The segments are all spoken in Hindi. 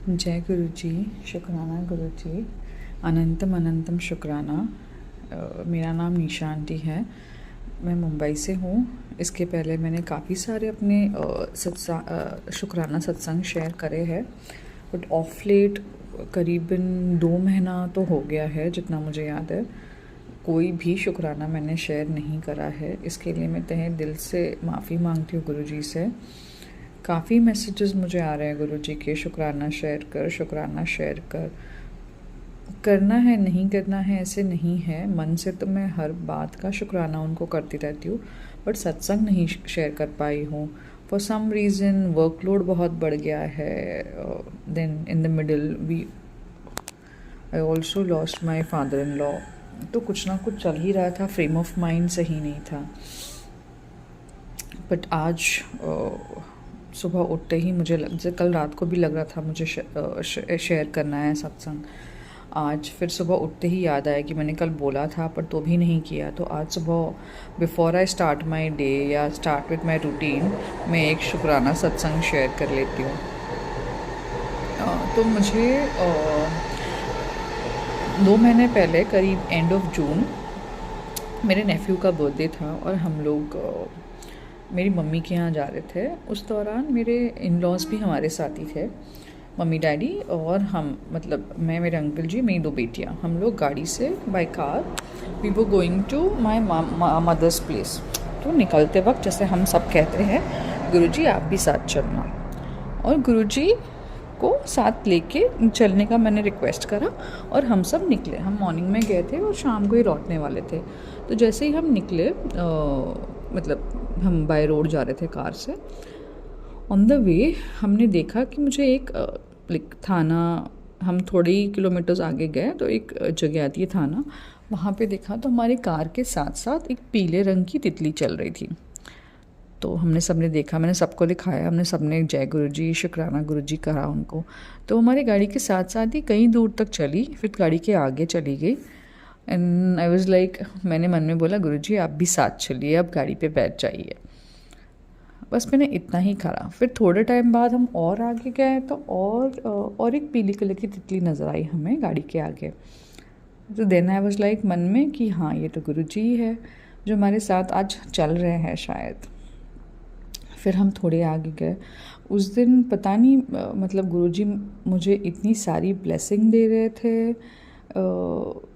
जय गुरु जी। शुक्राना गुरु जी। अनंतम अनंतम शुक्राना। मेरा नाम निशा आंटी है। मैं मुंबई से हूँ। इसके पहले मैंने काफ़ी सारे अपने शुक्राना सत्संग शेयर करे हैं, बट ऑफ लेट करीबन 2 महीना तो हो गया है जितना मुझे याद है, कोई भी शुक्राना मैंने शेयर नहीं करा है। इसके लिए मैं तहे दिल से माफ़ी मांगती हूँ गुरु जी से। काफ़ी मैसेजेस मुझे आ रहे हैं गुरु जी के, शुक्राना शेयर कर, शुक्राना शेयर कर। करना है नहीं करना है ऐसे नहीं है, मन से तो मैं हर बात का शुक्राना उनको करती रहती हूँ, बट सत्संग नहीं शेयर कर पाई हूँ। फॉर सम रीज़न वर्कलोड बहुत बढ़ गया है। Then in the middle I also lost my father in law. तो कुछ ना कुछ चल ही रहा था, फ्रेम ऑफ माइंड सही नहीं था। बट आज सुबह उठते ही मुझे कल रात को भी लग रहा था मुझे शेयर करना है सत्संग। आज फिर सुबह उठते ही याद आया कि मैंने कल बोला था पर तो भी नहीं किया। तो आज सुबह before I start my day या स्टार्ट विथ माई रूटीन, मैं एक शुक्राना सत्संग शेयर कर लेती हूँ। तो मुझे 2 महीने पहले करीब एंड ऑफ जून मेरे नेफ्यू का बर्थडे था और हम लोग मेरी मम्मी के यहाँ जा रहे थे। उस दौरान मेरे इन लॉज भी हमारे साथ ही थे, मम्मी डैडी और हम, मतलब मैं, मेरे अंकल जी, मेरी 2 बेटियाँ। हम लोग गाड़ी से by car we were going to my mother's place. तो निकलते वक्त जैसे हम सब कहते हैं, गुरुजी आप भी साथ चलना, और गुरुजी को साथ लेके चलने का मैंने रिक्वेस्ट करा और हम सब निकले। हम मॉर्निंग में गए थे और शाम को ही लौटने वाले थे। तो जैसे ही हम निकले, मतलब हम बाय रोड जा रहे थे कार से, ऑन द वे हमने देखा कि मुझे एक थाना, हम थोड़े ही किलोमीटर्स आगे गए तो एक जगह आती है थाना, वहाँ पे देखा तो हमारी कार के साथ साथ एक पीले रंग की तितली चल रही थी। तो हमने सबने देखा, मैंने सबको दिखाया, हमने सबने जय गुरु जी शुक्राना गुरु जी कहा उनको। तो हमारी गाड़ी के साथ साथ ही कई दूर तक चली, फिर गाड़ी के आगे चली गई। एंड आई वाज लाइक, मैंने मन में बोला गुरु जी आप भी साथ चलिए, अब गाड़ी पे बैठ जाइए। बस मैंने इतना ही करा। फिर थोड़े टाइम बाद हम और आगे गए तो और एक पीली कलर की तितली नज़र आई हमें गाड़ी के आगे। तो देन आई वाज लाइक मन में कि हाँ ये तो गुरु जी है जो हमारे साथ आज चल रहे हैं शायद। फिर हम थोड़े आगे गए। उस दिन पता नहीं मतलब गुरुजी मुझे इतनी सारी ब्लेसिंग दे रहे थे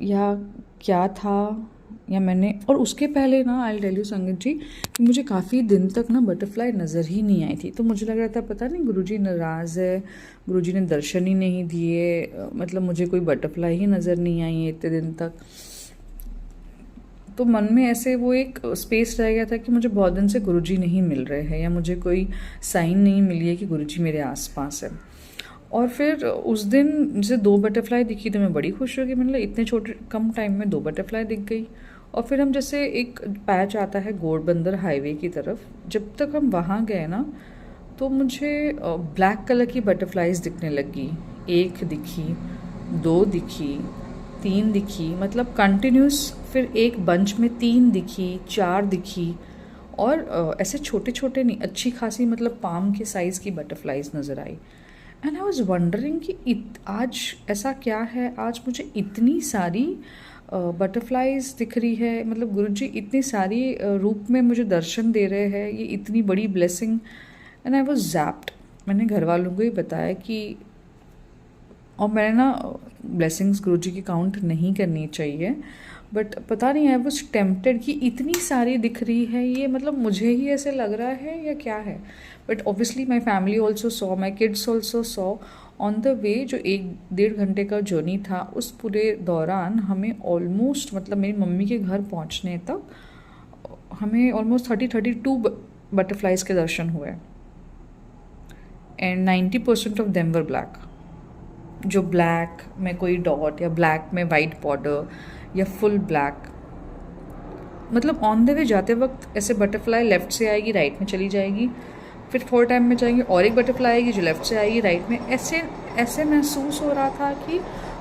या क्या था, या मैंने, और उसके पहले ना आई टेल यू संगत जी कि मुझे काफ़ी दिन तक ना बटरफ्लाई नज़र ही नहीं आई थी। तो मुझे लग रहा था पता नहीं गुरुजी नाराज़ है, गुरुजी ने दर्शन ही नहीं दिए, मतलब मुझे कोई बटरफ्लाई ही नज़र नहीं आई है इतने दिन तक। तो मन में ऐसे वो एक स्पेस रह गया था कि मुझे बहुत दिन से गुरुजी नहीं मिल रहे हैं या मुझे कोई साइन नहीं मिली है कि गुरुजी मेरे आसपास है। और फिर उस दिन जैसे 2 बटरफ्लाई दिखी तो मैं बड़ी खुश हो गई। मैंने इतने छोटे कम टाइम में 2 बटरफ्लाई दिख गई। और फिर हम जैसे एक पैच आता है घोड़बंदर हाईवे की तरफ, जब तक हम वहाँ गए ना तो मुझे ब्लैक कलर की बटरफ्लाइज दिखने लगी। 1 दिखी, 2 दिखी, 3 दिखी, मतलब कंटिन्यूस। फिर एक बंच में 3 दिखी, 4 दिखी, और ऐसे छोटे छोटे नहीं, अच्छी खासी मतलब पाम के साइज़ की बटरफ्लाइज नज़र आई। एंड आई वॉज वंडरिंग कि आज ऐसा क्या है, आज मुझे इतनी सारी बटरफ्लाइज दिख रही है, मतलब गुरुजी इतनी सारी रूप में मुझे दर्शन दे रहे हैं, ये इतनी बड़ी blessing. And I was zapped. मैंने घर वालों को ही बताया कि, और मैंने ना ब्लेसिंग्स गुरुजी की काउंट नहीं करनी चाहिए, बट पता नहीं आई वॉज टेम्प्टेड कि इतनी सारी दिख रही है, ये मतलब मुझे ही ऐसे लग रहा है या क्या है। But obviously my family also saw, my kids also saw. On the way जो 1-1.5 घंटे का जर्नी था, उस पूरे दौरान हमें ऑलमोस्ट, मतलब मेरी मम्मी के घर पहुंचने तक हमें ऑलमोस्ट 32 बटरफ्लाइज के दर्शन हुए। And 90% of them were black. जो ब्लैक में कोई डॉट या ब्लैक में वाइट बॉर्डर या फुल ब्लैक, मतलब ऑन द वे जाते वक्त ऐसे बटरफ्लाई लेफ़्ट से आएगी, राइट में चली जाएगी, फिर थोड़े टाइम में जाएंगे और एक बटरफ्लाई आएगी जो लेफ़्ट से आएगी, राइट में। ऐसे ऐसे महसूस हो रहा था कि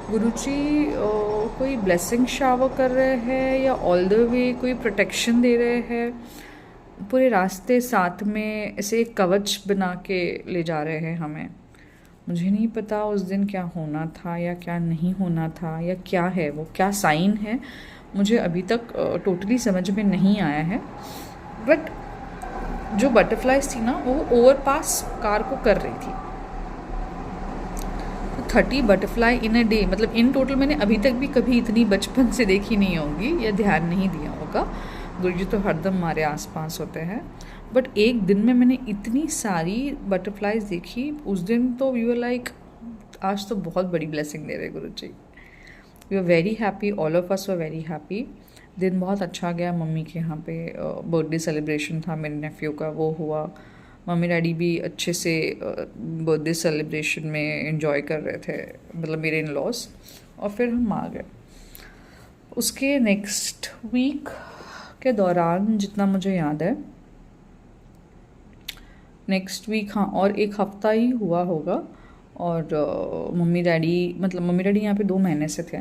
गुरुजी कोई ब्लेसिंग शावर कर रहे हैं या ऑल द वे कोई प्रोटेक्शन दे रहे हैं। पूरे रास्ते साथ में ऐसे एक कवच बना के ले जा रहे हैं हमें। मुझे नहीं पता उस दिन क्या होना था या क्या नहीं होना था या क्या है वो, क्या साइन है, मुझे अभी तक टोटली समझ में नहीं आया है। बट जो बटरफ्लाइज थी ना वो ओवरपास कार को कर रही थी। 30 बटरफ्लाई इन अ डे, मतलब इन टोटल मैंने अभी तक भी कभी इतनी बचपन से देखी नहीं होगी या ध्यान नहीं दिया होगा। गुरुजी तो हरदम हमारे आसपास होते हैं, बट एक दिन में मैंने इतनी सारी बटरफ्लाइज देखी। उस दिन तो वी वर लाइक, आज तो बहुत बड़ी ब्लेसिंग दे रहे Guruji. We are very happy, all of us were very happy. दिन बहुत अच्छा गया। मम्मी के यहाँ पे बर्थडे सेलिब्रेशन था मेरे नेफ्यू का, वो हुआ। मम्मी डैडी भी अच्छे से बर्थडे सेलिब्रेशन में एंजॉय कर रहे थे, मतलब मेरे इन लॉज। और फिर हम आ गए। उसके नेक्स्ट वीक के दौरान जितना मुझे याद है, नेक्स्ट वीक हाँ, और एक हफ्ता ही हुआ होगा। और मम्मी डैडी, मतलब मम्मी डैडी यहाँ पे 2 महीने से थे।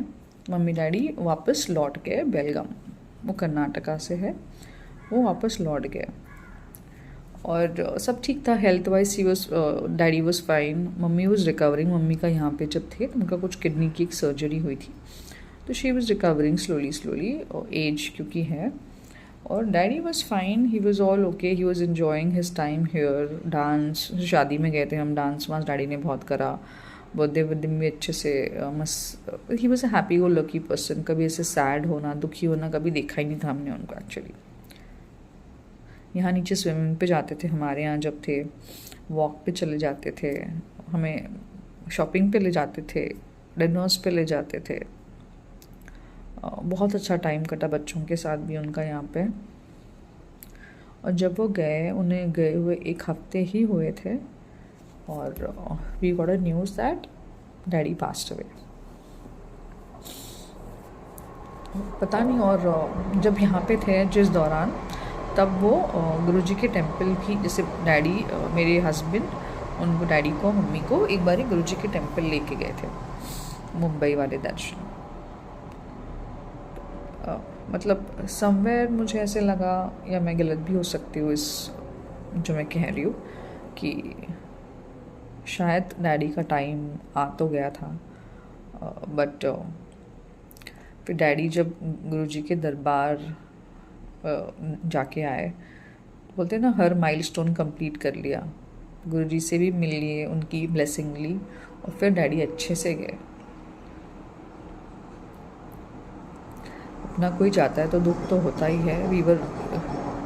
मम्मी डैडी वापस लौट गए बेलगाम, वो कर्नाटका से है, वो वापस लौट गए। और सब ठीक था health wise. He was, daddy was fine, mummy was recovering. Mummy का यहाँ पे जब थे तो उनका कुछ किडनी की एक सर्जरी हुई थी, तो she was recovering slowly slowly, as क्योंकि है। और daddy was fine, he was all okay, he was enjoying his time here. Dance, शादी में गए थे हम, डांस वांस डैडी ने बहुत करा। बर्थडे वर्डे में भी अच्छे से मस्त। He was a happy go lucky person. कभी ऐसे सैड होना, दुखी होना कभी देखा ही नहीं था हमने उनको एक्चुअली। यहाँ नीचे स्विमिंग पे जाते थे हमारे यहाँ जब थे, वॉक पे चले जाते थे, हमें शॉपिंग पे ले जाते थे, डिनर्स पे ले जाते थे। बहुत अच्छा टाइम कटा बच्चों के साथ भी उनका यहाँ पे। और जब वो गए, उन्हें गए हुए 1 हफ्ते ही हुए थे, और we got a news that daddy passed away. पता नहीं। और जब यहाँ पे थे जिस दौरान, तब वो गुरुजी के टेम्पल की, जैसे डैडी, मेरे हस्बैंड, उनको, डैडी को, मम्मी को एक बार गुरुजी के टेम्पल लेके गए थे, मुंबई वाले दर्शन। मतलब समवेयर मुझे ऐसे लगा, या मैं गलत भी हो सकती हूँ इस जो मैं कह रही हूँ, कि शायद डैडी का टाइम आ तो गया था। बट फिर डैडी जब गुरुजी के दरबार जाके आए, बोलते हैं ना, हर माइलस्टोन कंप्लीट कर लिया। गुरुजी से भी मिल लिए, उनकी ब्लेसिंग ली, और फिर डैडी अच्छे से गए। अपना कोई जाता है तो दुख तो होता ही है। We were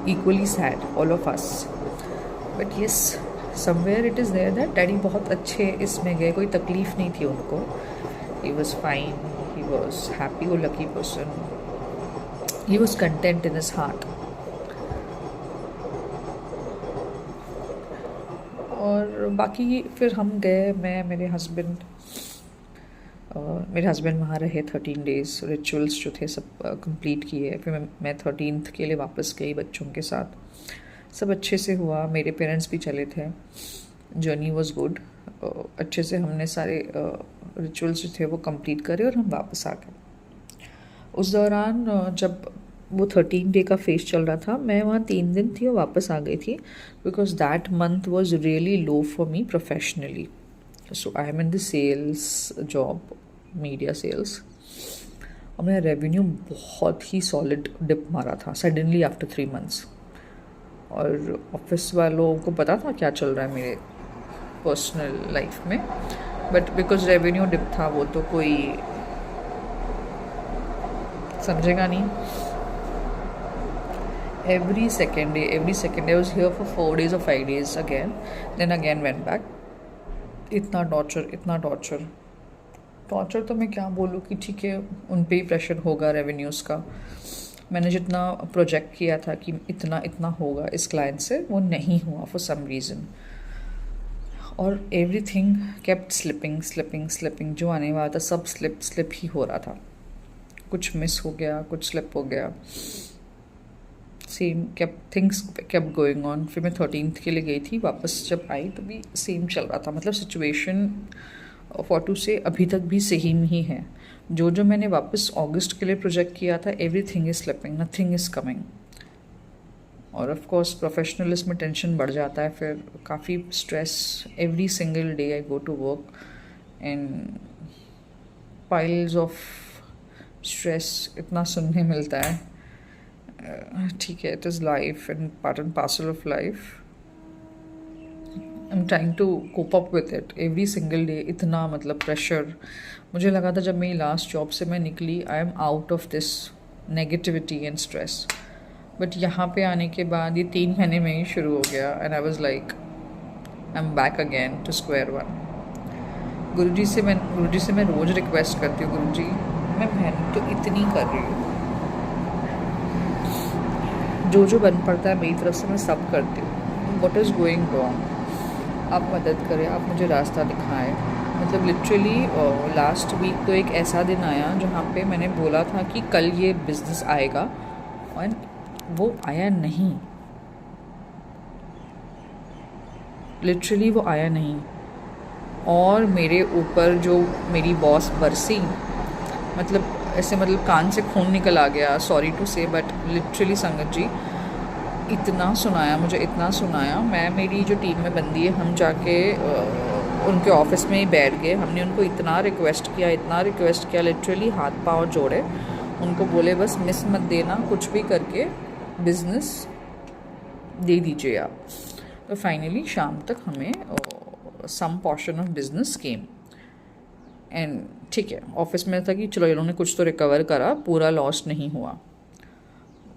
equally sad all of us, but yes, somewhere it is there that daddy बहुत अच्छे इसमें गए, कोई तकलीफ़ नहीं थी उनको। He was fine, he was happy go lucky person, he was content in his heart। और बाकी फिर हम गए, मैं, मेरे हस्बैंड वहाँ रहे 13 डेज़। रिचुअल्स जो थे सब कंप्लीट किए। फिर मैं 13th के लिए वापस गई बच्चों के साथ। सब अच्छे से हुआ। मेरे पेरेंट्स भी चले थे। Journey was good. अच्छे से हमने सारे रिचुअल्स जो थे वो कंप्लीट करे और हम वापस आ गए। उस दौरान जब वो 13 डे का फेज चल रहा था, मैं वहाँ 3 दिन थी और वापस आ गई थी, because that month was really low for me professionally. So I am in the sales job, media sales, और मेरा रेवेन्यू बहुत ही सॉलिड डिप मारा था सडनली आफ्टर 3 months। और ऑफिस वालों को पता था क्या चल रहा है मेरे पर्सनल लाइफ में, बट बिकॉज रेवेन्यू डिप था, वो तो कोई समझेगा नहीं। every second day I was here for 4 days or 5 days again, then again went back। इतना टॉर्चर तो मैं क्या बोलूँ कि ठीक है, उन पे ही प्रेशर होगा रेवेन्यूज़ का। मैंने जितना प्रोजेक्ट किया था कि इतना होगा इस क्लाइंट से, वो नहीं हुआ फॉर सम रीज़न। और एवरीथिंग केप्ट स्लिपिंग। जो आने वाला था सब स्लिप ही हो रहा था। कुछ मिस हो गया, कुछ स्लिप हो गया, थिंग्स केप्ट गोइंग ऑन। फिर मैं 13th के लिए गई थी, वापस जब आई तो भी सेम चल रहा था। मतलब सिचुएशन फोटो से अभी तक भी सेम ही है। जो मैंने वापस अगस्त के लिए प्रोजेक्ट किया था, everything is slipping, nothing is coming. और ऑफ कोर्स प्रोफेशनलिज्म में टेंशन बढ़ जाता है, फिर काफ़ी stress. Every single day I go to work and piles of stress इतना सुनने मिलता है। ठीक है, it is life and part and parcel of life. I am trying to cope up with it every single day. इतना मतलब प्रेशर, मुझे लगा था जब मेरी लास्ट जॉब से मैं निकली I am out of this negativity and stress, but यहाँ पे आने के बाद ये 3 महीने में ही शुरू हो गया and I was like I am back again to square one. Guruji से मैं रोज़ रिक्वेस्ट करती हूँ, गुरुजी मैं मेहनत तो इतनी कर रही हूँ, जो बन पड़ता है मेरी तरफ से मैं सब करती हूँ, व्हाट इज़ गोइंग रॉन्ग, आप मदद करें, आप मुझे रास्ता दिखाएं। मतलब लिटरली लास्ट वीक तो एक ऐसा दिन आया जहाँ पे मैंने बोला था कि कल ये बिज़नेस आएगा और वो आया नहीं, लिटरली वो आया नहीं। और मेरे ऊपर जो मेरी बॉस बरसी, मतलब ऐसे मतलब कान से खून निकल आ गया, सॉरी टू से, बट लिटरली संगत जी इतना सुनाया मुझे, इतना सुनाया। मेरी जो टीम में बंदी है, हम जाके उनके ऑफिस में ही बैठ गए, हमने उनको इतना रिक्वेस्ट किया, लिटरली हाथ पाँव जोड़े, उनको बोले बस मिस मत देना, कुछ भी करके बिज़नेस दे दीजिए आप। तो फाइनली शाम तक हमें some portion of business came and ठीक है, ऑफिस में था कि चलो इन्होंने कुछ तो रिकवर करा, पूरा लॉस नहीं हुआ।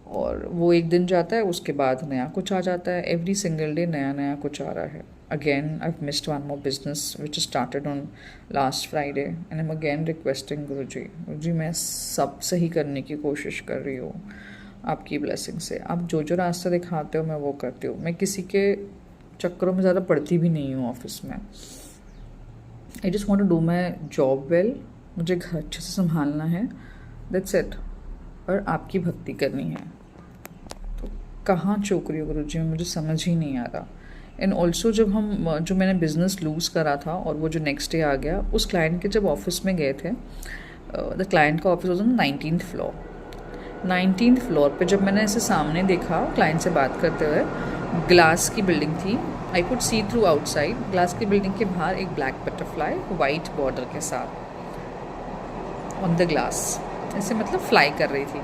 और वो एक दिन जाता है, उसके बाद नया कुछ आ जाता है, एवरी सिंगल डे नया कुछ आ रहा है। Again I have missed one more business which started on last Friday and I am again requesting Guruji मैं सब सही करने की कोशिश कर रही हूँ, आपकी ब्लेसिंग से आप जो रास्ता दिखाते हो मैं वो करती हूँ, मैं किसी के चक्करों में ज़्यादा पड़ती भी नहीं हूँ ऑफिस में। I just want to do my job well, मुझे घर अच्छे से संभालना है, दैट्स इट, और आपकी भक्ति करनी है। तो कहाँ चूक रही हो गुरुजी, मुझे समझ ही नहीं आ रहा। एंड ऑल्सो जब मैंने बिज़नेस लूज़ करा था और वो जो नेक्स्ट डे आ गया, उस क्लाइंट के जब ऑफिस में गए थे, द क्लाइंट का office was on 19th floor. 19th floor पे जब मैंने ऐसे सामने देखा क्लाइंट से बात करते हुए, ग्लास की बिल्डिंग थी, I could see through outside, glass की बिल्डिंग के बाहर एक ब्लैक बटरफ्लाई वाइट बॉर्डर के साथ ऑन द ग्लास ऐसे मतलब फ्लाई कर रही थी।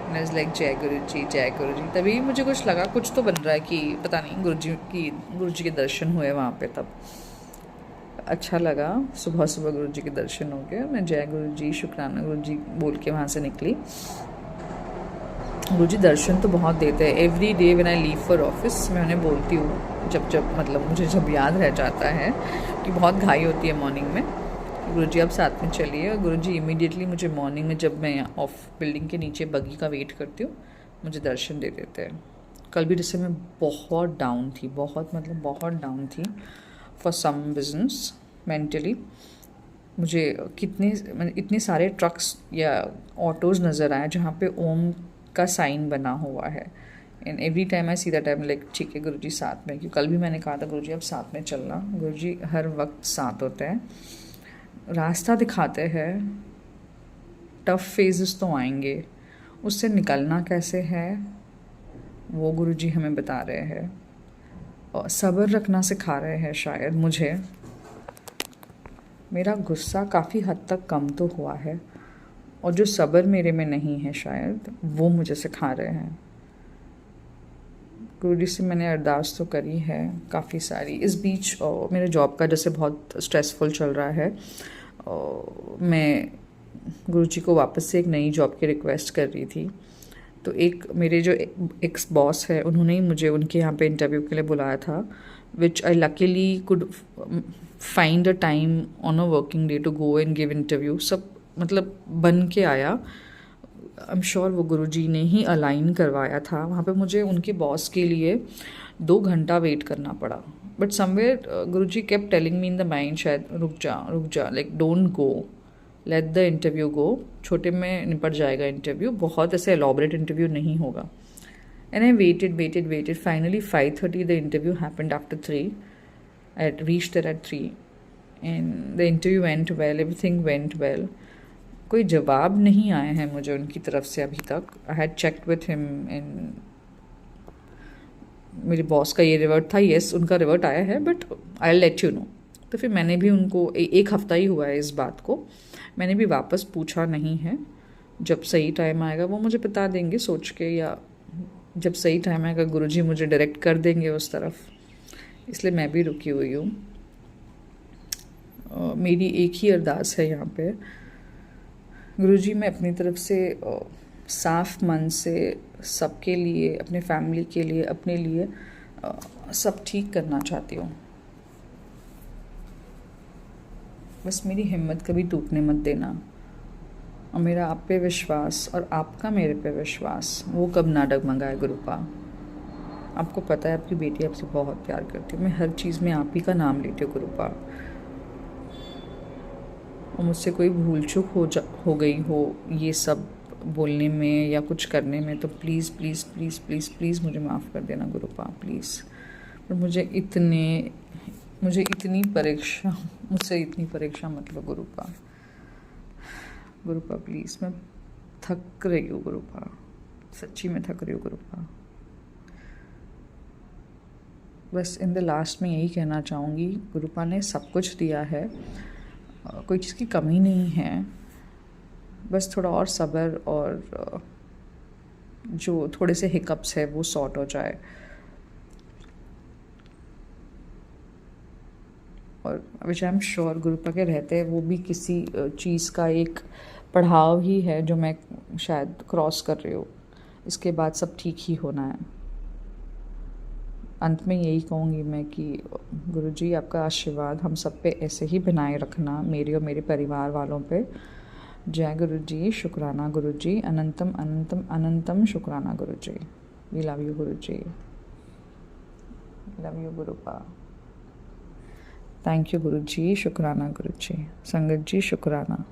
मैं वाज लाइक जय गुरु जी। तभी मुझे कुछ लगा कुछ तो बन रहा है, कि पता नहीं गुरु जी के दर्शन हुए वहाँ पे, तब अच्छा लगा। सुबह गुरु जी के दर्शन हो गए, मैं जय गुरु जी, शुक्राना गुरु जी बोल के वहाँ से निकली। गुरुजी दर्शन तो बहुत देते हैं। Every day when I leave for office मैं उन्हें बोलती हूँ, जब मतलब मुझे जब याद रह जाता है कि बहुत घाई होती है मॉर्निंग में, गुरुजी आप साथ में चलिए। और गुरुजी इमीडिएटली मुझे मॉर्निंग में जब मैं ऑफ बिल्डिंग के नीचे बगी का वेट करती हूँ, मुझे दर्शन दे देते हैं। कल भी जैसे मैं बहुत डाउन थी, बहुत डाउन थी फॉर सम बिजनेस मेंटली। मुझे इतने सारे ट्रक्स या ऑटोज़ नज़र आए जहाँ पे ओम का साइन बना हुआ है, and every time I see that I am like ठीक है गुरुजी साथ में, क्योंकि कल भी मैंने कहा था गुरुजी अब साथ में चलना। गुरुजी हर वक्त साथ होते हैं, रास्ता दिखाते हैं। टफ फेजेस तो आएंगे, उससे निकलना कैसे है वो गुरुजी हमें बता रहे हैं, और सब्र रखना सिखा रहे हैं शायद मुझे। मेरा गुस्सा काफ़ी हद तक कम तो हुआ है, और जो सब्र मेरे में नहीं है शायद वो मुझे सिखा रहे हैं। गुरुजी से मैंने अरदास तो करी है काफ़ी सारी। इस बीच मेरे जॉब का जैसे बहुत स्ट्रेसफुल चल रहा है, मैं गुरुजी को वापस से एक नई जॉब की रिक्वेस्ट कर रही थी। तो एक मेरे जो एक्स बॉस है, उन्होंने ही मुझे उनके यहाँ पे इंटरव्यू के लिए बुलाया था, which I luckily could find a time on a working day to go and give interview. सब मतलब बन के आया। आई एम श्योर वो गुरुजी ने ही अलाइन करवाया था। वहाँ पे मुझे उनके बॉस के लिए 2 घंटा वेट करना पड़ा, but somewhere Guruji kept telling me in the mind, शायद रुक जा, like don't go, let the interview go, छोटे में निपट जाएगा इंटरव्यू, बहुत ऐसे एलॉबरेट इंटरव्यू नहीं होगा। And I waited finally 5:30 the interview happened after 3। I reached there at 3 and the interview went well, everything went well. कोई जवाब नहीं आए हैं मुझे उनकी तरफ से अभी तक। I had checked with him and मेरे बॉस का ये रिवर्ट था, यस उनका रिवर्ट आया है, but I let you know. तो फिर मैंने भी उनको एक हफ़्ता ही हुआ है इस बात को, मैंने भी वापस पूछा नहीं है। जब सही टाइम आएगा वो मुझे बता देंगे सोच के, या जब सही टाइम आएगा गुरुजी मुझे डायरेक्ट कर देंगे उस तरफ, इसलिए मैं भी रुकी हुई हूँ। मेरी एक ही अरदास है यहाँ पे, गुरुजी मैं अपनी तरफ से साफ मन से सबके लिए, अपने फैमिली के लिए, अपने लिए सब ठीक करना चाहती हूँ। बस मेरी हिम्मत कभी टूटने मत देना, और मेरा आप पे विश्वास और आपका मेरे पे विश्वास वो कब ना डगमगाए गुरुपा। आपको पता है आपकी बेटी आपसे बहुत प्यार करती है, मैं हर चीज़ में आप ही का नाम लेती हूँ गुरुपा। और मुझसे कोई भूल चूक हो गई हो ये सब बोलने में या कुछ करने में, तो please please please please please मुझे माफ़ कर देना गुरुपा, प्लीज़। पर मुझसे इतनी परीक्षा मत लो गुरुपा। गुरुपा प्लीज़, मैं थक रही हूँ गुरुपा, सच्ची में थक रही हूँ गुरुपा। बस इन द लास्ट में यही कहना चाहूँगी, गुरुपा ने सब कुछ दिया है, कोई चीज़ की कमी नहीं है, बस थोड़ा और सब्र और जो थोड़े से हिकअप्स है वो सॉर्ट हो जाए। और विच आई एम श्योर गुरुपा के रहते वो भी किसी चीज़ का एक पढ़ाव ही है जो मैं शायद क्रॉस कर रही हूँ, इसके बाद सब ठीक ही होना है। अंत में यही कहूँगी मैं कि गुरुजी आपका आशीर्वाद हम सब पे ऐसे ही बनाए रखना, मेरे और मेरे परिवार वालों पे। जय गुरुजी, शुक्राना गुरुजी, अनंतम अनंतम अनंतम शुक्राना Guruji. We love you Guruji, love you गुरुपा। थैंक यू गुरुजी, शुक्राना गुरुजी। संगत जी शुक्राना।